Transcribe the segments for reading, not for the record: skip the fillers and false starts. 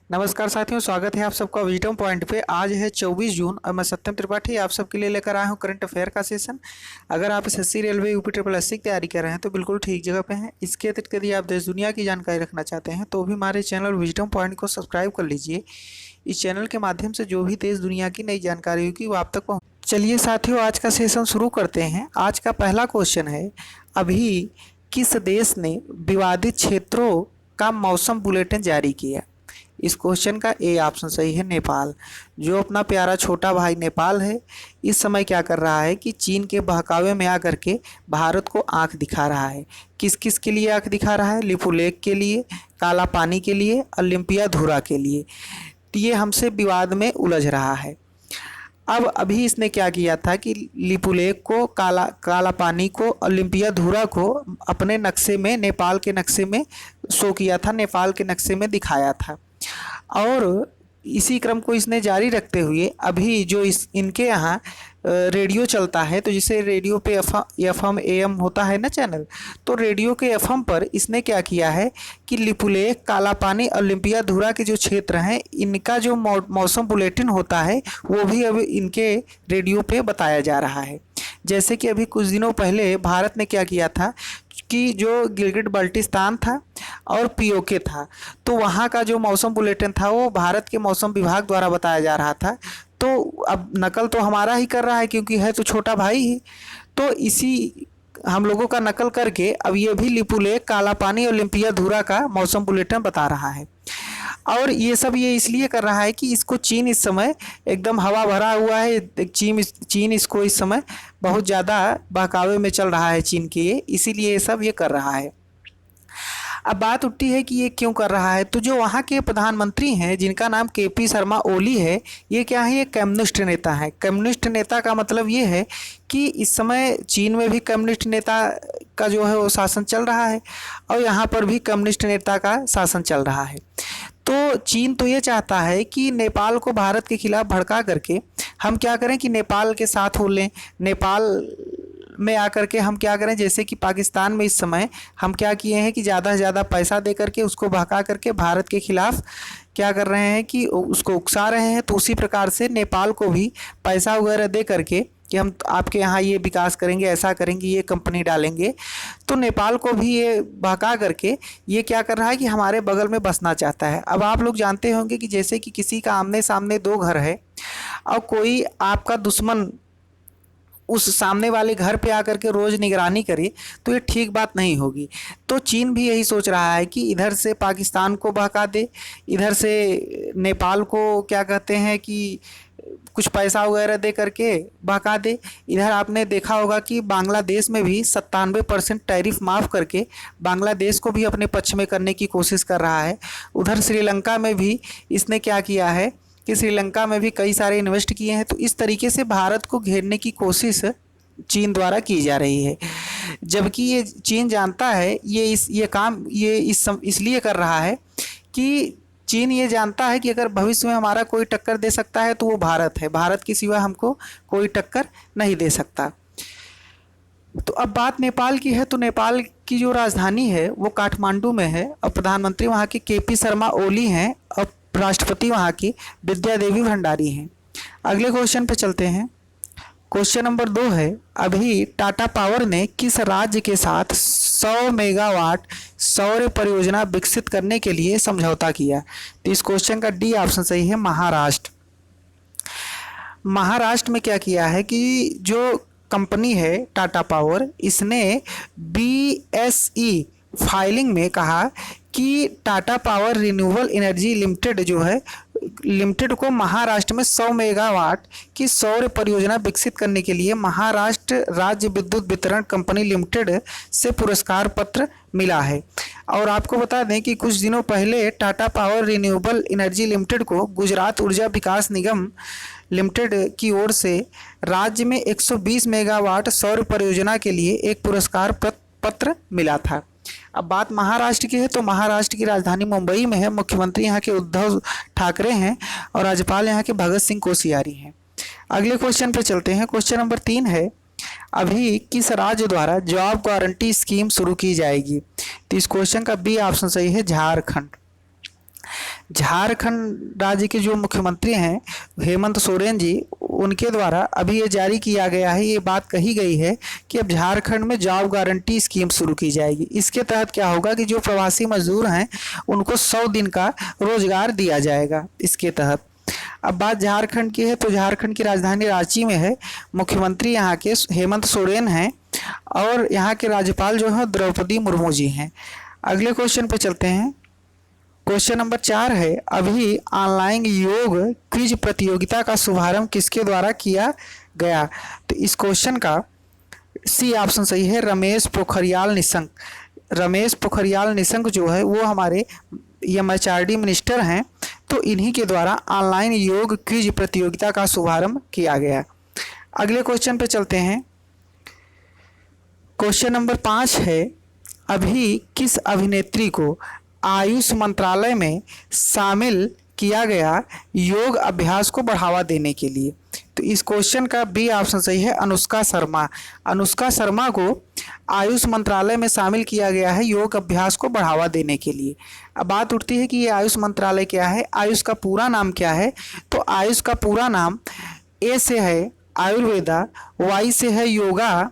नमस्कार साथियों, स्वागत है आप सबका विजडम पॉइंट पे। आज है 24 जून और मैं सत्यम त्रिपाठी आप सबके लिए लेकर आया हूँ करंट अफेयर का सेशन। अगर आप SSC, railway, UP triple SC की तैयारी कर रहे हैं तो बिल्कुल ठीक जगह पे हैं। इसके अतिरिक्त यदि आप देश दुनिया की जानकारी रखना चाहते हैं तो भी हमारे चैनल विजडम पॉइंट को सब्सक्राइब कर लीजिए। इस चैनल के माध्यम से जो भी देश दुनिया की नई जानकारी होगी वो आप तक पहुँच। चलिए साथियों, आज का सेशन शुरू करते हैं। आज का पहला क्वेश्चन है, अभी किस देश ने विवादित क्षेत्रों का मौसम बुलेटिन जारी किया? इस क्वेश्चन का ए ऑप्शन सही है, नेपाल। जो अपना प्यारा छोटा भाई नेपाल है, इस समय क्या कर रहा है कि चीन के बहकावे में आकर के भारत को आंख दिखा रहा है। किस किस के लिए आंख दिखा रहा है? लिपुलेख के लिए, काला पानी के लिए, ओलंपियाधुरा के लिए। तो ये हमसे विवाद में उलझ रहा है। अब अभी इसने क्या किया था कि लिपुलेख को, काला पानी को, ओलंपियाधुरा को अपने नक्शे में, नेपाल के नक्शे में शो किया था, नेपाल के नक्शे में दिखाया था। और इसी क्रम को इसने जारी रखते हुए अभी जो इनके यहाँ रेडियो चलता है, तो जिसे रेडियो पे एफएम एएम होता है ना चैनल, तो रेडियो के एफएम पर इसने क्या किया है कि लिपुलेख, काला पानी, ओलंपियाधुरा के जो क्षेत्र हैं, इनका जो मौसम बुलेटिन होता है वो भी अब इनके रेडियो पे बताया जा रहा है। जैसे कि अभी कुछ दिनों पहले भारत ने क्या किया था कि जो गिलगिट बाल्टिस्तान था और पीओके था, तो वहाँ का जो मौसम बुलेटिन था वो भारत के मौसम विभाग द्वारा बताया जा रहा था। तो अब नकल तो हमारा ही कर रहा है क्योंकि है तो छोटा भाई ही, तो इसी हम लोगों का नकल करके अब ये भी लिपुलेख, काला पानी, ओलंपियाधुरा का मौसम बुलेटिन बता रहा है। और ये सब ये इसलिए कर रहा है कि इसको चीन इस समय एकदम हवा भरा हुआ है। चीन इसको इस समय बहुत ज़्यादा बहकावे में चल रहा है चीन के, इसीलिए ये सब ये कर रहा है। अब बात उठती है कि ये क्यों कर रहा है, तो जो वहाँ के प्रधानमंत्री हैं जिनका नाम केपी शर्मा ओली है, ये क्या है, ये कम्युनिस्ट नेता हैं। कम्युनिस्ट नेता का मतलब ये है कि इस समय चीन में भी कम्युनिस्ट नेता का जो है वो शासन चल रहा है और यहाँ पर भी कम्युनिस्ट नेता का शासन चल रहा है। तो चीन तो ये चाहता है कि नेपाल को भारत के खिलाफ भड़का करके हम क्या करें कि नेपाल के साथ हो लें, नेपाल में आकर के हम क्या करें, जैसे कि पाकिस्तान में इस समय हम क्या किए हैं कि ज़्यादा से ज़्यादा पैसा दे करके उसको बहका करके भारत के खिलाफ क्या कर रहे हैं कि उसको उकसा रहे हैं। तो उसी प्रकार से नेपाल को भी पैसा वगैरह दे करके कि हम आपके यहाँ ये विकास करेंगे, ऐसा करेंगे, ये कंपनी डालेंगे, तो नेपाल को भी ये बहका करके ये क्या कर रहा है कि हमारे बगल में बसना चाहता है। अब आप लोग जानते होंगे कि जैसे कि किसी का आमने सामने दो घर है और कोई आपका दुश्मन उस सामने वाले घर पे आकर के रोज़ निगरानी करे तो ये ठीक बात नहीं होगी। तो चीन भी यही सोच रहा है कि इधर से पाकिस्तान को बहका दे, इधर से नेपाल को क्या कहते हैं कि कुछ पैसा वगैरह दे करके बहका दे। इधर आपने देखा होगा कि बांग्लादेश में भी 97% टैरिफ माफ़ करके बांग्लादेश को भी अपने पक्ष में करने की कोशिश कर रहा है। उधर श्रीलंका में भी इसने क्या किया है कि श्रीलंका में भी कई सारे इन्वेस्ट किए हैं। तो इस तरीके से भारत को घेरने की कोशिश चीन द्वारा की जा रही है, जबकि ये चीन जानता है ये काम इसलिए कर रहा है कि चीन ये जानता है कि अगर भविष्य में हमारा कोई टक्कर दे सकता है तो वो भारत है। भारत के सिवा हमको कोई टक्कर नहीं दे सकता। तो अब बात नेपाल की है, तो नेपाल की जो राजधानी है वो काठमांडू में है और प्रधानमंत्री वहाँ के केपी शर्मा ओली हैं और राष्ट्रपति वहाँ की विद्या देवी भंडारी हैं। अगले क्वेश्चन पे चलते हैं। क्वेश्चन नंबर 2 है, अभी टाटा पावर ने किस राज्य के साथ 100 मेगावाट सौर परियोजना विकसित करने के लिए समझौता किया? तो इस क्वेश्चन का डी ऑप्शन सही है, महाराष्ट्र। महाराष्ट्र में क्या किया है कि जो कंपनी है टाटा पावर, इसने बीएसई फाइलिंग में कहा कि Tata power renewable energy limited जो है, लिमिटेड को महाराष्ट्र में 100 मेगावाट की सौर परियोजना विकसित करने के लिए महाराष्ट्र राज्य विद्युत वितरण कंपनी लिमिटेड से पुरस्कार पत्र मिला है। और आपको बता दें कि कुछ दिनों पहले Tata power renewable energy limited को गुजरात ऊर्जा विकास निगम लिमिटेड की ओर से राज्य में 120 मेगावाट सौर परियोजना के लिए एक पुरस्कार पत्र मिला था। अब बात महाराष्ट्र की है, तो महाराष्ट्र की राजधानी मुंबई में है। मुख्यमंत्री यहाँ के उद्धव ठाकरे हैं और राज्यपाल यहाँ के भगत सिंह कोश्यारी हैं। अगले क्वेश्चन पे चलते हैं। क्वेश्चन नंबर 3 है, अभी किस राज्य द्वारा जॉब गारंटी स्कीम शुरू की जाएगी? तो इस क्वेश्चन का बी ऑप्शन सही है, झारखंड। झारखंड राज्य के जो मुख्यमंत्री हैं हेमंत सोरेन जी, उनके द्वारा अभी ये जारी किया गया है, ये बात कही गई है कि अब झारखंड में जॉब गारंटी स्कीम शुरू की जाएगी। इसके तहत क्या होगा कि जो प्रवासी मजदूर हैं उनको 100 दिन का रोजगार दिया जाएगा इसके तहत। अब बात झारखंड की है तो झारखंड की राजधानी रांची में है, मुख्यमंत्री यहाँ के हेमंत सोरेन हैं और यहाँ के राज्यपाल जो है द्रौपदी मुर्मू जी हैं। अगले क्वेश्चन पे चलते हैं। क्वेश्चन नंबर 4 है, अभी ऑनलाइन योग क्विज प्रतियोगिता का शुभारंभ किसके द्वारा किया गया? तो इस क्वेश्चन का सी ऑप्शन सही है, रमेश पोखरियाल निशंक। रमेश पोखरियाल निशंक जो है वो हमारे MHRD मिनिस्टर हैं, तो इन्हीं के द्वारा ऑनलाइन योग क्विज प्रतियोगिता का शुभारंभ किया गया। अगले क्वेश्चन पे चलते हैं। क्वेश्चन नंबर 5 है, अभी किस अभिनेत्री को आयुष मंत्रालय में शामिल किया गया योग अभ्यास को बढ़ावा देने के लिए? तो इस क्वेश्चन का बी ऑप्शन सही है, अनुष्का शर्मा। अनुष्का शर्मा को आयुष मंत्रालय में शामिल किया गया है योग अभ्यास को बढ़ावा देने के लिए। अब बात उठती है कि ये आयुष मंत्रालय क्या है, आयुष का पूरा नाम क्या है? तो आयुष का पूरा नाम ए से है आयुर्वेदा, वाई से है योगा,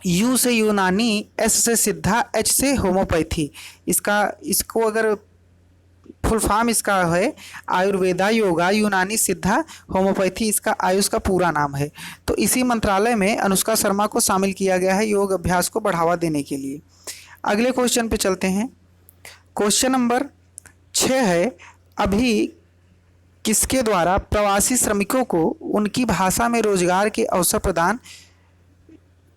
यू से यूनानी, एस से सिद्धा, एच से होम्योपैथी। इसको अगर फुल फॉर्म इसका है आयुर्वेदा, योगा, यूनानी, सिद्धा, होम्योपैथी, इसका आयुष का पूरा नाम है। तो इसी मंत्रालय में अनुष्का शर्मा को शामिल किया गया है योग अभ्यास को बढ़ावा देने के लिए। अगले क्वेश्चन पे चलते हैं। क्वेश्चन नंबर 6 है, अभी किसके द्वारा प्रवासी श्रमिकों को उनकी भाषा में रोजगार के अवसर प्रदान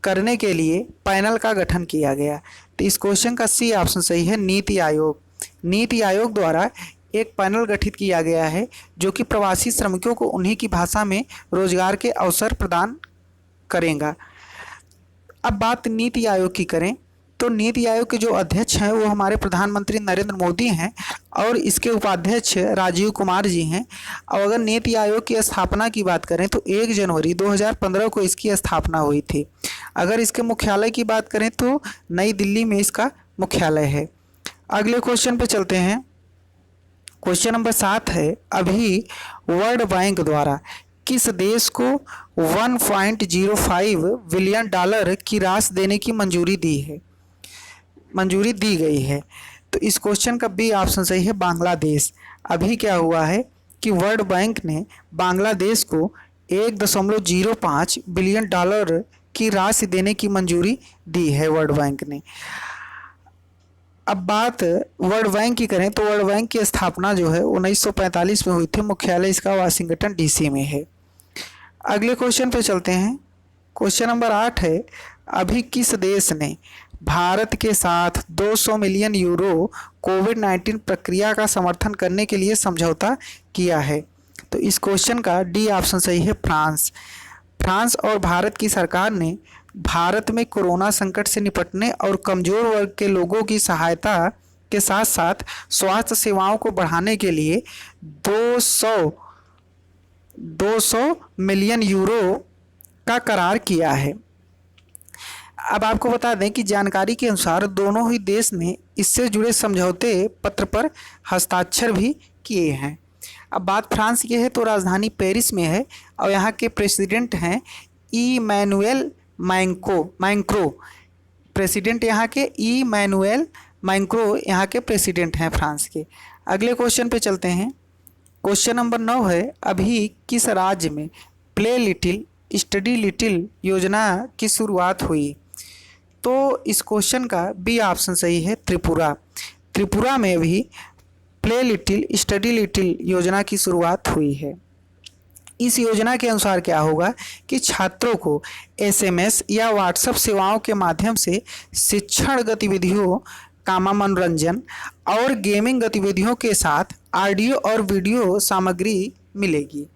करने के लिए पैनल का गठन किया गया? तो इस क्वेश्चन का सी ऑप्शन सही है, नीति आयोग। नीति आयोग द्वारा एक पैनल गठित किया गया है जो कि प्रवासी श्रमिकों को उन्हीं की भाषा में रोजगार के अवसर प्रदान करेगा। अब बात नीति आयोग की करें तो नीति आयोग के जो अध्यक्ष हैं वो हमारे प्रधानमंत्री नरेंद्र मोदी हैं और इसके उपाध्यक्ष राजीव कुमार जी हैं। और अगर नीति आयोग की स्थापना की बात करें तो 1 जनवरी 2015 को इसकी स्थापना हुई थी। अगर इसके मुख्यालय की बात करें तो नई दिल्ली में इसका मुख्यालय है। अगले क्वेश्चन पे चलते हैं। क्वेश्चन नंबर 7 है, अभी वर्ल्ड बैंक द्वारा किस देश को 1.05 बिलियन डॉलर की राशि देने की मंजूरी दी गई है? तो इस क्वेश्चन का बी ऑप्शन सही है, बांग्लादेश। अभी क्या हुआ है कि वर्ल्ड बैंक ने बांग्लादेश को 1.05 बिलियन डॉलर की राशि देने की मंजूरी दी है वर्ल्ड बैंक ने। अब बात वर्ल्ड बैंक की करें तो वर्ल्ड बैंक की स्थापना जो है 1945 में हुई थी, मुख्यालय इसका वाशिंगटन DC में है। अगले क्वेश्चन पे चलते हैं। क्वेश्चन नंबर 8 है, अभी किस देश ने भारत के साथ 200 मिलियन यूरो कोविड-19 प्रक्रिया का समर्थन करने के लिए समझौता किया है? तो इस क्वेश्चन का डी ऑप्शन सही है, फ्रांस। फ्रांस और भारत की सरकार ने भारत में कोरोना संकट से निपटने और कमज़ोर वर्ग के लोगों की सहायता के साथ साथ स्वास्थ्य सेवाओं को बढ़ाने के लिए 200 मिलियन यूरो का करार किया है। अब आपको बता दें कि जानकारी के अनुसार दोनों ही देश ने इससे जुड़े समझौते पत्र पर हस्ताक्षर भी किए हैं। अब बात फ्रांस की है तो राजधानी पेरिस में है और यहाँ के प्रेसिडेंट हैं इमैनुएल मैक्रों। प्रेसिडेंट यहाँ के इमैनुएल मैक्रों यहाँ के प्रेसिडेंट हैं फ्रांस के। अगले क्वेश्चन पे चलते हैं। क्वेश्चन नंबर 9 है, अभी किस राज्य में प्ले लिटिल स्टडी लिटिल योजना की शुरुआत हुई? तो इस क्वेश्चन का बी ऑप्शन सही है, त्रिपुरा। त्रिपुरा में भी प्ले लिटिल स्टडी लिटिल योजना की शुरुआत हुई है। इस योजना के अनुसार क्या होगा कि छात्रों को SMS या WhatsApp सेवाओं के माध्यम से शिक्षण गतिविधियों का मनोरंजन और गेमिंग गतिविधियों के साथ ऑडियो और वीडियो सामग्री मिलेगी।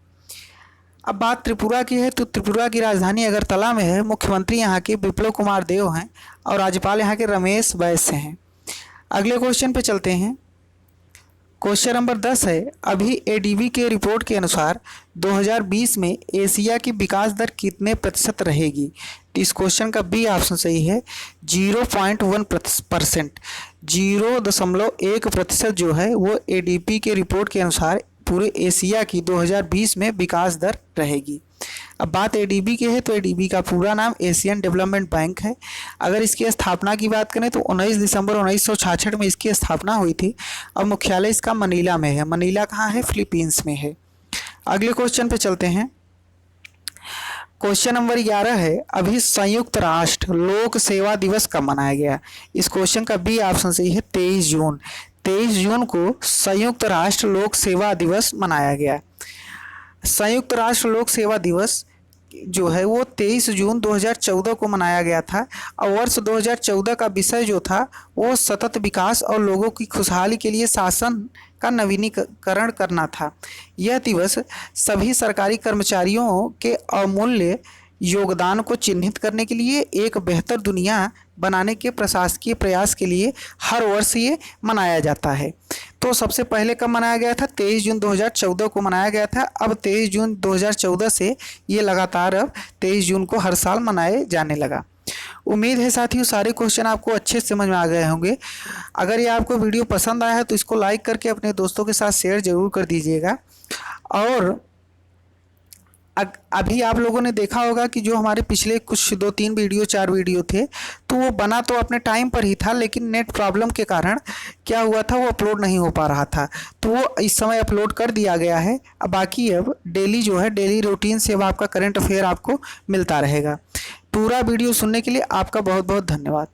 अब बात त्रिपुरा की है तो त्रिपुरा की राजधानी अगरतला में है। मुख्यमंत्री यहाँ के विप्लव कुमार देव हैं और राज्यपाल यहाँ के रमेश बैस हैं। अगले क्वेश्चन पे चलते हैं। क्वेश्चन नंबर 10 है, अभी एडीबी के रिपोर्ट के अनुसार 2020 में एशिया की विकास दर कितने प्रतिशत रहेगी? तो इस क्वेश्चन का बी ऑप्शन सही है, 0.1%। 0.1% जो है वो एडीबी के रिपोर्ट के अनुसार पूरे एशिया की 2020 में विकास दर रहेगी। अब बात एडीबी की है तो एडीबी का पूरा नाम एशियन डेवलपमेंट बैंक है। अगर इसकी स्थापना की बात करें तो 19 दिसंबर 1966 में इसकी स्थापना हुई थी और मुख्यालय इसका मनीला में है। मनीला कहाँ है? फिलीपींस में है। अगले क्वेश्चन पे चलते हैं। क्वेश्चन नंबर 11 है, अभी संयुक्त राष्ट्र लोक सेवा दिवस कब मनाया गया? इस क्वेश्चन का बी ऑप्शन सही है, 23 जून। 23 जून को संयुक्त राष्ट्र लोक सेवा दिवस मनाया गया। संयुक्त राष्ट्र लोक सेवा दिवस जो है वो 23 जून 2014 को मनाया गया था और वर्ष 2014 का विषय जो था वो सतत विकास और लोगों की खुशहाली के लिए शासन का नवीनीकरण करना था। यह दिवस सभी सरकारी कर्मचारियों के अमूल्य योगदान को चिन्हित करने के लिए एक बेहतर दुनिया बनाने के प्रशासकीय प्रयास के लिए हर वर्ष ये मनाया जाता है। तो सबसे पहले कब मनाया गया था? 23 जून 2014 को मनाया गया था। अब 23 जून 2014 से ये लगातार अब 23 जून को हर साल मनाए जाने लगा। उम्मीद है साथियों सारे क्वेश्चन आपको अच्छे से समझ में आ गए होंगे। अगर ये आपको वीडियो पसंद आया है तो इसको लाइक करके अपने दोस्तों के साथ शेयर जरूर कर दीजिएगा। और अभी आप लोगों ने देखा होगा कि जो हमारे पिछले कुछ 2-3 वीडियो 4 वीडियो थे तो वो बना तो अपने टाइम पर ही था, लेकिन नेट प्रॉब्लम के कारण क्या हुआ था वो अपलोड नहीं हो पा रहा था। तो वो इस समय अपलोड कर दिया गया है। अब बाकी अब डेली जो है डेली रूटीन से अब आपका करंट अफेयर आपको मिलता रहेगा। पूरा वीडियो सुनने के लिए आपका बहुत बहुत धन्यवाद।